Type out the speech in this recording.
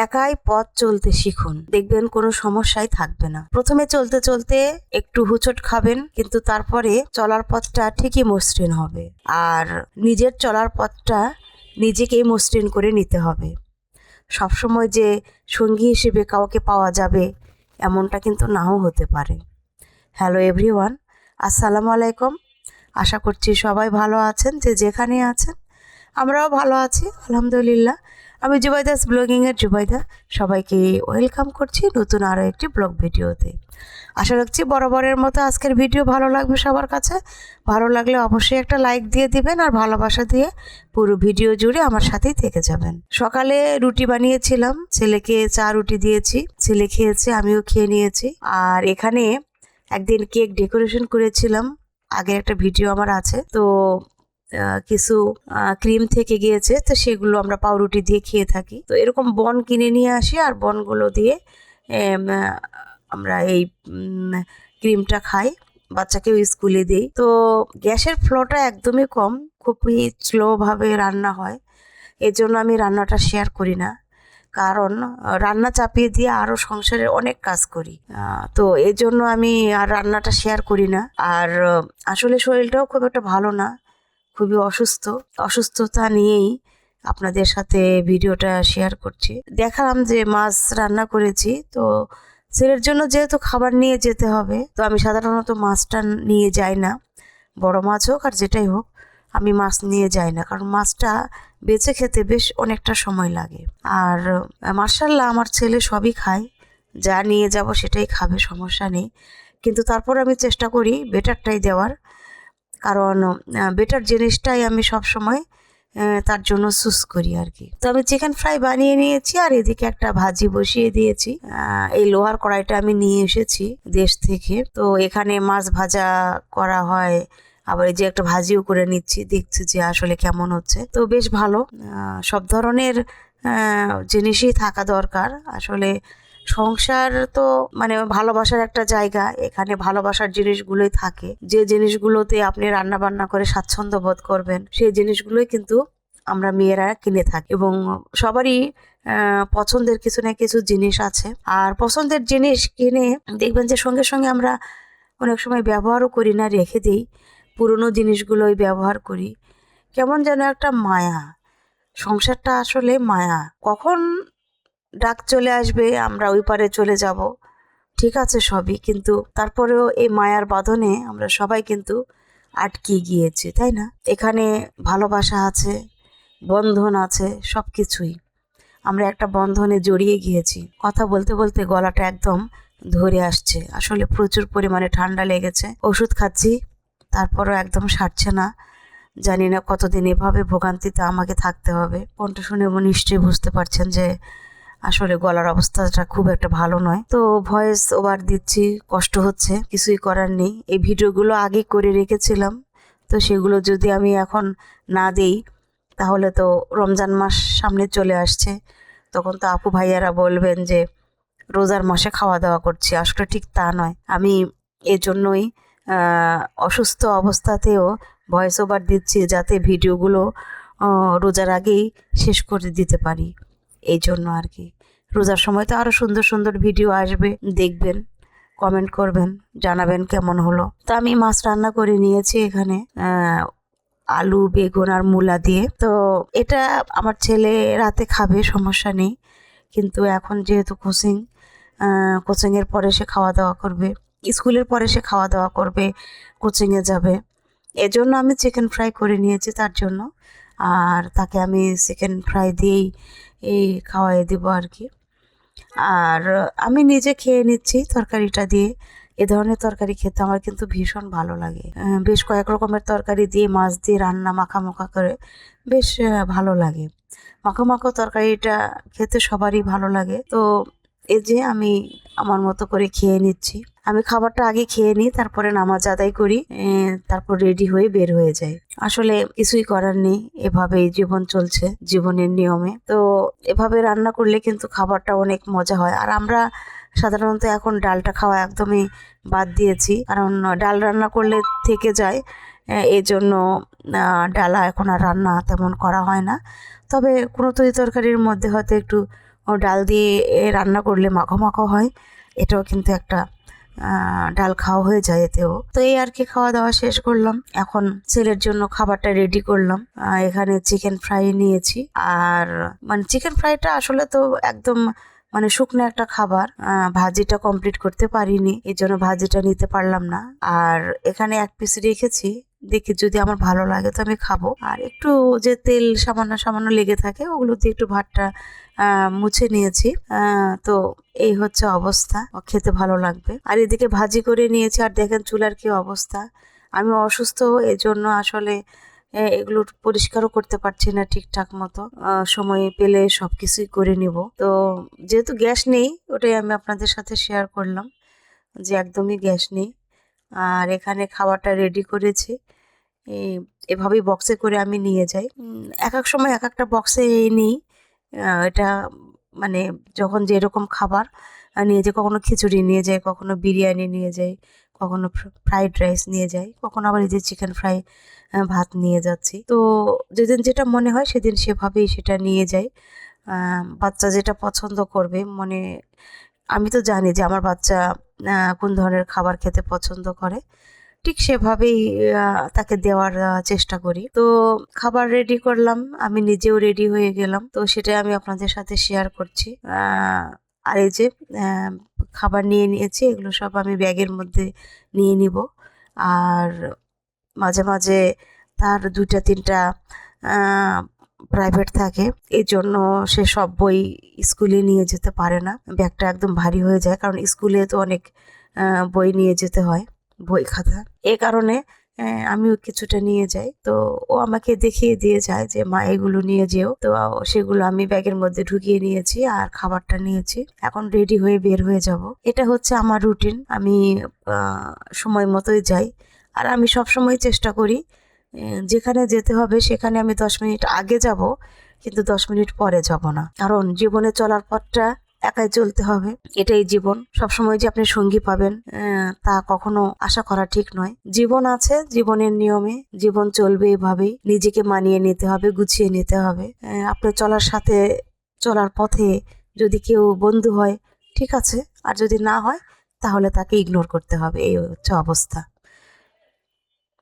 একাই পথ চলতে শিখুন, দেখবেন কোনো সমস্যাই থাকবে না। প্রথমে চলতে চলতে একটু হুচট খাবেন, কিন্তু তারপরে চলার পথটা ঠিকই মসৃণ হবে। আর নিজের চলার পথটা নিজেকেই মসৃণ করে নিতে হবে। সবসময় যে সঙ্গী হিসেবে কাউকে পাওয়া যাবে এমনটা কিন্তু নাও হতে পারে। হ্যালো এভরিওয়ান, আসসালামু আলাইকুম। আশা করছি সবাই ভালো আছেন, যে যেখানে আছেন। আমরাও ভালো আছি আলহামদুলিল্লাহ। আমি জুবাইদাস ব্লগিংয়ের জুবাইদা, সবাইকে ওয়েলকাম করছি নতুন আরও একটি ব্লগ ভিডিওতে। আশা রাখছি বরাবরের মতো আজকের ভিডিও ভালো লাগবে সবার কাছে। ভালো লাগলে অবশ্যই একটা লাইক দিয়ে দিবেন, আর ভালোবাসা দিয়ে পুরো ভিডিও জুড়ে আমার সাথেই থেকে যাবেন। সকালে রুটি বানিয়েছিলাম, ছেলেকে চা রুটি দিয়েছি, ছেলে খেয়েছে, আমিও খেয়ে নিয়েছি। আর এখানে একদিন কেক ডেকোরেশন করেছিলাম, আগের একটা ভিডিও আমার আছে। তো কিছু ক্রিম থেকে গিয়েছে, তো সেগুলো আমরা পাউরুটি দিয়ে খেয়ে থাকি। তো এরকম বন কিনে নিয়ে আসি, আর বনগুলো দিয়ে আমরা এই ক্রিমটা খাই, বাচ্চাকেও স্কুলে দিই। তো গ্যাসের ফ্লোটা একদমই কম, খুবই স্লোভাবে রান্না হয়। এর জন্য আমি রান্নাটা শেয়ার করি না, কারণ রান্না চাপিয়ে দিয়ে আরও সংসারের অনেক কাজ করি। তো এর জন্য আমি আর রান্নাটা শেয়ার করি না। আর আসলে শরীরটাও খুব একটা ভালো না, খুবই অসুস্থতা নিয়েই আপনাদের সাথে ভিডিওটা শেয়ার করছি। দেখালাম যে মাছ রান্না করেছি, তো ছেলের জন্য যেহেতু খাবার নিয়ে যেতে হবে, তো আমি সাধারণত মাছটা নিয়ে যাই না। বড় মাছ হোক আর যেটাই হোক, আমি মাছ নিয়ে যাই না, কারণ মাছটা বেঁচে খেতে বেশ অনেকটা সময় লাগে। আর মাশাআল্লাহ আমার ছেলে সবই খায়, যা নিয়ে যাব সেটাই খাবে, সমস্যা নেই। কিন্তু তারপর আমি চেষ্টা করি বেটারটাই দেওয়ার, কারণ বেটার জিনিসটাই আমি সবসময় তার জন্য চুজ করি আর কি। তো আমি চিকেন ফ্রাই বানিয়ে নিয়েছি, আর এদিকে একটা ভাজি বসিয়ে দিয়েছি। এই লোহার কড়াইটা আমি নিয়ে এসেছি দেশ থেকে। তো এখানে মাছ ভাজা করা হয়, আবার এই যে একটা ভাজিও করে নিচ্ছি, দেখছি যে আসলে কেমন হচ্ছে। তো বেশ ভালো, সব ধরনের জিনিসই থাকা দরকার আসলে। সংসার তো মানে ভালোবাসার একটা জায়গা, এখানে ভালোবাসার জিনিসগুলোই থাকে। যে জিনিসগুলোতে আপনি রান্না বান্না করে স্বাচ্ছন্দ্য বোধ করবেন, সেই জিনিসগুলোই কিন্তু আমরা মেয়েরা কিনে থাকি। এবং সবারই পছন্দের কিছু না কিছু জিনিস আছে, আর পছন্দের জিনিস কিনে দেখবেন যে সঙ্গে সঙ্গে আমরা অনেক সময় ব্যবহারও করি না, রেখে দিই। পুরনো জিনিসগুলোই ব্যবহার করি। কেমন যেন একটা মায়া, সংসারটা আসলে মায়া। কখন ডাক চলে আসবে, আমরা ওই পারে চলে যাব, ঠিক আছে সবই, কিন্তু তারপরেও এই মায়ার বাঁধনে আমরা সবাই কিন্তু আটকে গিয়েছি, তাই না? এখানে ভালোবাসা আছে, বন্ধন আছে, সব কিছুই আমরা একটা বন্ধনে জড়িয়ে গিয়েছি। কথা বলতে বলতে গলাটা একদম ধরে আসছে, আসলে প্রচুর পরিমাণে ঠান্ডা লেগেছে। ওষুধ খাচ্ছি, তারপরও একদম সারছে না। জানি না কতদিন এভাবে ভোগান্তিতে আমাকে থাকতে হবে। কোনটা শুনে নিশ্চয়ই বুঝতে পারছেন যে আসলে গলার অবস্থাটা খুব একটা ভালো নয়। তো ভয়েস ওভার দিচ্ছি, কষ্ট হচ্ছে, কিছুই করার নেই। এই ভিডিওগুলো আগে করে রেখেছিলাম, তো সেগুলো যদি আমি এখন না দেই তাহলে তো রমজান মাস সামনে চলে আসছে, তখন তো আপু ভাইয়ারা বলবেন যে রোজার মাসে খাওয়া দাওয়া করছি। আসলে ঠিক তা নয়, আমি এজন্যই অসুস্থ অবস্থাতেও ভয়েস ওভার দিচ্ছি, যাতে ভিডিওগুলো রোজার আগেই শেষ করে দিতে পারি, এই জন্য আর কি। রোজার সময় তো আরও সুন্দর সুন্দর ভিডিও আসবে, দেখবেন, কমেন্ট করবেন, জানাবেন কেমন হলো। তো আমি মাছ রান্না করে নিয়েছি এখানে, আলু বেগুন আর মূলা দিয়ে। তো এটা আমার ছেলে রাতে খাবে, সমস্যা নেই, কিন্তু এখন যেহেতু কোচিংয়ের পরে সে খাওয়া দাওয়া করবে, স্কুলের পরে সে খাওয়া দাওয়া করবে, কোচিংয়ে যাবে, এজন্য আমি চিকেন ফ্রাই করে নিয়েছি তার জন্য। আর তাকে আমি চিকেন ফ্রাই দিয়েই খাওয়াই দেবো আর কি। আর আমি নিজে খেয়ে নিচ্ছি তরকারিটা দিয়ে। এ ধরনের তরকারি খেতে আমার কিন্তু ভীষণ ভালো লাগে। বেশ কয়েক রকমের তরকারি দিয়ে, মাছ দিয়ে রান্না মাখা করে বেশ ভালো লাগে। মাখো তরকারিটা খেতে সবারই ভালো লাগে। তো এই যে আমি আমার মতো করে খেয়ে নিচ্ছি। আমি খাবারটা আগে খেয়ে নিই, তারপরে নামাজ আদায় করি, তারপর রেডি হয়ে বের হয়ে যাই। আসলে কিছুই করার নেই, এভাবেই জীবন চলছে, জীবনের নিয়মে। তো এভাবে রান্না করলে কিন্তু খাবারটা অনেক মজা হয়। আর আমরা সাধারণত এখন ডালটা খাওয়া একদমই বাদ দিয়েছি, কারণ ডাল রান্না করলে থেকে যায়, এই জন্য ডালা এখন আর রান্না তেমন করা হয় না। তবে কোনো তরকারির মধ্যে হয়তো একটু ডাল দিয়ে রান্না করলে মাখো মাখো হয়। এটাও কিন্তু একটা ডাল খাওয়া হয়ে যায় এতেও। তো এই আর কি, খাওয়া দাওয়া শেষ করলাম, এখন ছেলের জন্য খাবারটা রেডি করলাম। এখানে চিকেন ফ্রাই নিয়েছি, আর মানে চিকেন ফ্রাইটা আসলে তো একদম মানে শুকনো একটা খাবার, ভাজিটা কমপ্লিট করতে পারিনি, এই জন্য ভাজিটা নিতে পারলাম না। আর এখানে এক পিস রেখেছি, দেখি যদি আমার ভালো লাগে তো আমি খাবো। আর একটু যে তেল সামান্য সামান্য লেগে থাকে ওগুলো দিয়ে একটু ভাতটা মুছে নিয়েছি। তো এই হচ্ছে অবস্থা, খেতে ভালো লাগবে। আর এদিকে ভাজি করে নিয়েছি, আর দেখেন চুলার কি অবস্থা। আমি অসুস্থ, এই জন্য আসলে এগুলো পরিষ্কারও করতে পারছি না ঠিকঠাক মতো। সময় পেলে সবকিছুই করে নিব। তো যেহেতু গ্যাস নেই, ওটাই আমি আপনাদের সাথে শেয়ার করলাম যে একদমই গ্যাস নেই। আর এখানে খাবারটা রেডি করেছি, এভাবেই বক্সে করে আমি নিয়ে যাই। এক এক সময় এক একটা বক্সে নিই। এটা মানে যখন যেরকম খাবার নিয়ে যাই, কখনো খিচুড়ি নিয়ে যাই, কখনো বিরিয়ানি নিয়ে যাই, কখনো ফ্রাইড রাইস নিয়ে যাই, কখনো আবার এই যে চিকেন ফ্রাই ভাত নিয়ে যাচ্ছি। তো যেদিন যেটা মনে হয় সেদিন সেভাবেই সেটা নিয়ে যাই। বাচ্চা যেটা পছন্দ করবে, মানে আমি তো জানি যে আমার বাচ্চা কোন ধরনের খাবার খেতে পছন্দ করে, ঠিক সেভাবেই তাকে দেওয়ার চেষ্টা করি। তো খাবার রেডি করলাম, আমি নিজেও রেডি হয়ে গেলাম, তো সেটাই আমি আপনাদের সাথে শেয়ার করছি। আর এই যে খাবার নিয়ে নিয়েছি, এগুলো সব আমি ব্যাগের মধ্যে নিয়ে নিব। আর মাঝে মাঝে তার 2-3টা প্রাইভেট থাকে, এই জন্য সে সব বই স্কুলে নিয়ে যেতে পারে না, ব্যাগটা একদম ভারী হয়ে যায়, কারণ স্কুলে তো অনেক বই নিয়ে যেতে হয়, বই খাতা। এ কারণে আমিও কিছুটা নিয়ে যাই। তো ও আমাকে দেখিয়ে দিয়ে যায় যে মা এগুলো নিয়ে যেও। তো সেগুলো আমি ব্যাগের মধ্যে ঢুকিয়ে নিয়েছি, আর খাবারটা নিয়েছি, এখন রেডি হয়ে বের হয়ে যাব। এটা হচ্ছে আমার রুটিন, আমি সময় মতোই যাই। আর আমি সব সময় চেষ্টা করি যেখানে যেতে হবে সেখানে আমি 10 মিনিট আগে যাব, কিন্তু 10 মিনিট পরে যাব না, কারণ জীবনে চলার পথটা একাই চলতে হবে। এটাই জীবন, সবসময় যে আপনি সঙ্গী পাবেন তা কখনো আশা করা ঠিক নয়। জীবন আছে, জীবনের নিয়মে জীবন চলবে, এভাবেই নিজেকে মানিয়ে নিতে হবে, গুছিয়ে নিতে হবে। আপনার চলার পথে যদি কেউ বন্ধু হয় ঠিক আছে, আর যদি না হয় তাহলে তাকে ইগনোর করতে হবে, এই হচ্ছে অবস্থা।